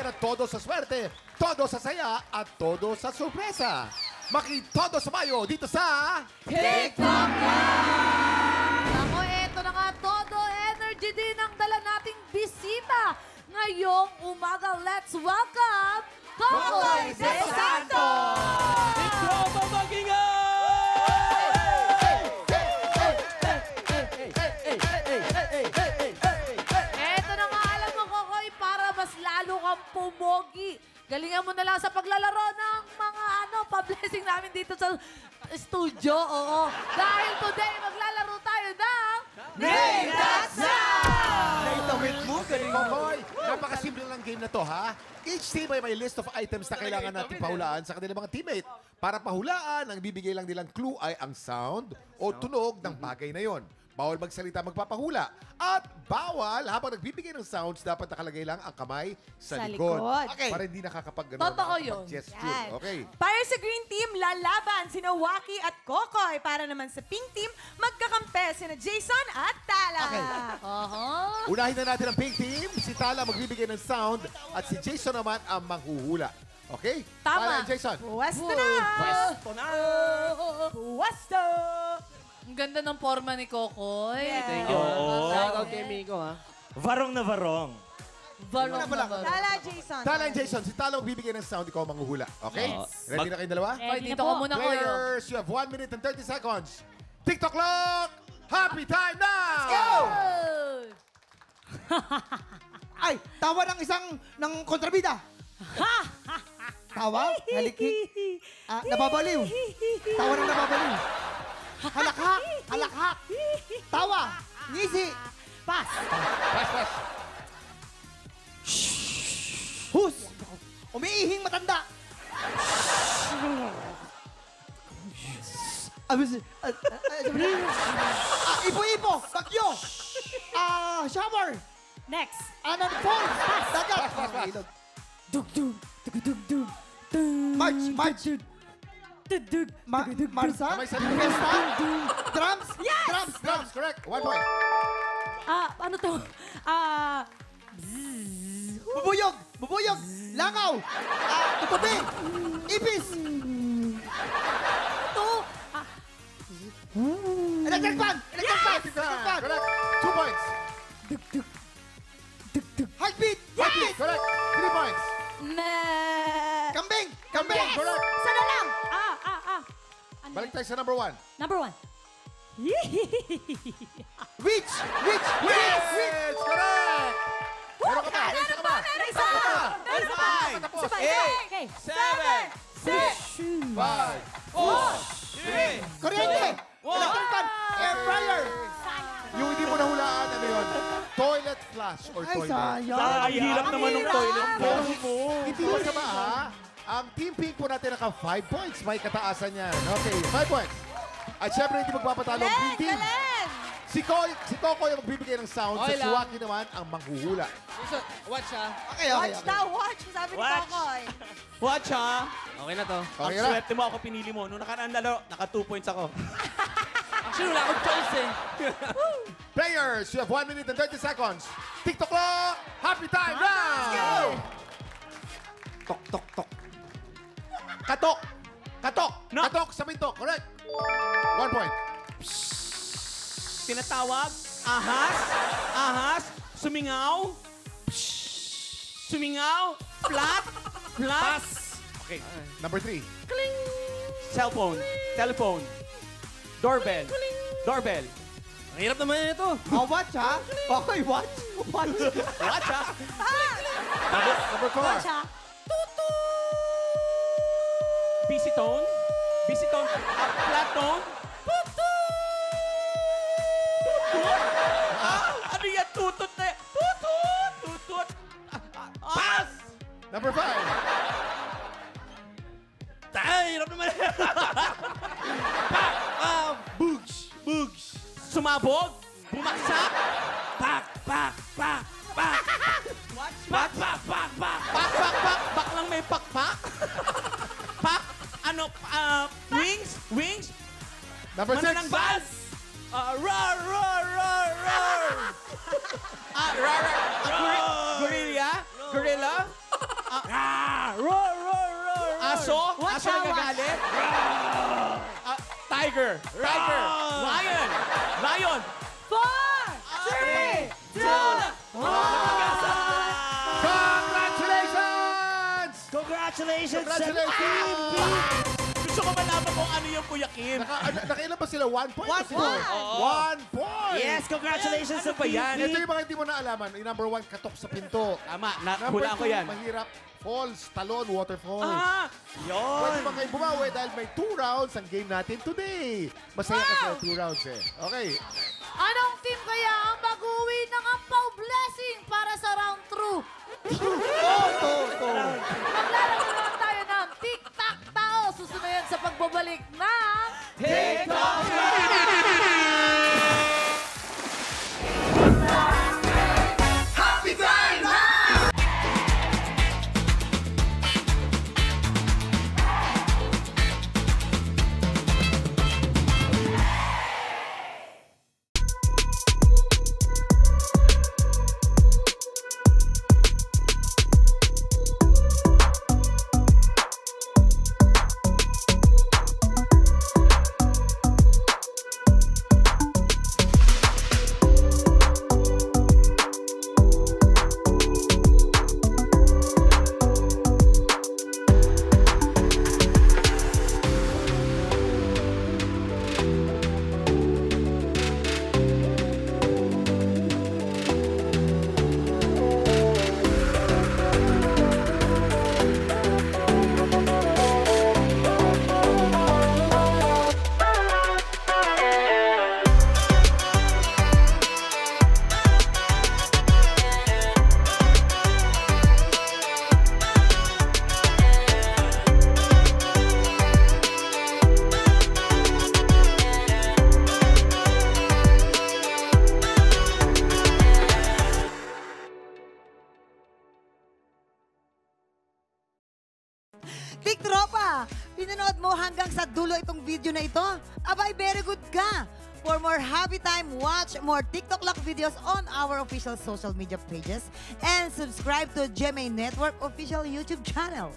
na todo sa swerte, todo sa saya, at todo sa sorpresa. Maki-todo sa Mayo dito sa... TikTok Live! Ako, eto na nga, todo energy din ang dala nating bisita. Ngayong umaga, let's welcome Kokoy De Santos! Ikaw ba mag-ingay? Eto na nga, alam mo, Kokoy, para mas lalo kang pumogi. Galingan mo na lang sa paglalaro ng mga pa-blessing namin dito sa studio. Oo. Dahil today, maglalaro tayo ng... Name That Sound! Naitawid mo, Kokoy. Napakasimple lang game na to, ha? Each team ay may list of items na kailangan natin pahulaan sa kanilang mga teammate. Para pahulaan, ang bibigay lang nilang clue ay ang sound o tunog ng bagay na yon. Bawal magsalita magpapahula. At bawal, habang nagbibigay ng sounds, dapat nakalagay lang ang kamay sa likod. Okay. Para hindi Totoo yun. gesture. Yan. Okay. Para sa green team, lalaban sina Waki at Kokoy. Para naman sa pink team, magkakampe sina Jason at Tala. Okay. Unahin na natin ang pink team. Si Tala magbibigay ng sound at si Jason naman ang manghuhula. Okay? Tama. Tala, Jason. Pwesto na! Pwesto na! Pwesto! Ang ganda ng forma ni Kokoy. Yeah. Thank you. Shoutout kay Miko, ha? Varong na varong. Varong na varong. Tala, Jason. Tala and Jason, si Tala magbibigay ng sound, ikaw ang manghuhula. Okay? Yes. Ready na kayong dalawa? Koy, dito ka muna, Koy. Players, you have 1 minute and 30 seconds. TikTok clock! Happy time now! Ay, tawa ng isang ng kontrabida. Tawa, halikik, nababaliw. Tawa ng nababaliw. Halakhak, halakhak. Tawa, ngisi. Pas. Pas. Hus. Umiihing matanda. Ipo-ipo, bagyo. Shower. Next. Fall. Dagat. Dug-dug. Dug-dug-dug. March. Marsa. Kamay sa Fiesta. Drums. Yes! Drums, correct. 1 point. Ano to? Bubuyog. Langaw. Tutubi. Ipis. To. Electric fan. Correct. 2 points. Heartbeat. Correct. 3 points. Kambing. Yes! Correct. Sana lang! Ano Balik yun? tayo sa number 1. Number 1. Witch. Yes! Correct! Meron ka ba? Isa ka ba? Isa pa! Tapos. Okay. 7, 6, 5. 4, 3, Kuryente. Electric fan. Air fryer. Yung hindi mo nahulaan, ano yun? Toilet flush or Ay, toilet. sayang. Ang hirap naman ng toilet flush mo. Hindi mo sama, ha? Ang Team Pink po natin naka 5 points. May kataasan yan. Okay, 5 points. At syempre, hindi magpapatalo ang Pink Team. Si Kokoy ang magbibigay ng sound. Okay Si lang. Waki naman ang manghuhula. Watch, ha? Okay. Watch daw, watch. Sabi ni Watch. Kokoy. Watch, ha? Okay na to. Okay Ang na. swerte mo ako pinili mo. Nung nakaraan laro, naka 2 points ako. Actually, wala akong choice, eh. Players, you have 1 minute and 30 seconds. TikTok clock! Happy time now! Tok. Katok! No. Katok sa minto. Correct. 1 point. Tinatawag, ahas, sumingaw, flat, Okay. Number 3. cellphone, telephone, doorbell. Ang hirap naman ito. Watch, ha? Okay, watch. Watch, ha? Number 4. Watch, ha? Busy tone, flat tone, ano yan? Tutut na yan? Tutut. Pass! Number 5. Hirap naman. Bugs. Sumabog. Bumaksak. Pak. Baklang may pakpak. Wings. Number 6. Mananang bus. Roar. Gorilla. Aso? Watch Aso out, nagagalit? Tiger. Tiger. Lion. Lion. 4, 3, 2, 1. Congratulations! Congratulations! Congratulations! Gusto ko malaman kung ano yung Kuya Kim. Nakailan ba sila? 1 point? 1 point. 1 point! Yes, congratulations Ano sa ba yan? Ito yung mga hindi mo naalaman. Yung number 1, katok sa pinto. Tama, Number nakulaan ko 2, yan. mahirap. Falls, talon, waterfalls. Pwede Yun. ba kayo bumawi dahil may 2 rounds ang game natin today. Masaya kasi 2 rounds eh. Okay. Anong team kaya ang mag-uwi ng Ampaw Blessing para sa round 2? Maglalaro naman tayo ng Tic-Tac-Tao. Susunod yan sa pagbabalik ng... TikTok! Tiktropa, pinanood mo hanggang sa dulo itong video na ito? Abay, very good ka! For more happy time, watch more TikTok Lock videos on our official social media pages and subscribe to GMA Network official YouTube channel.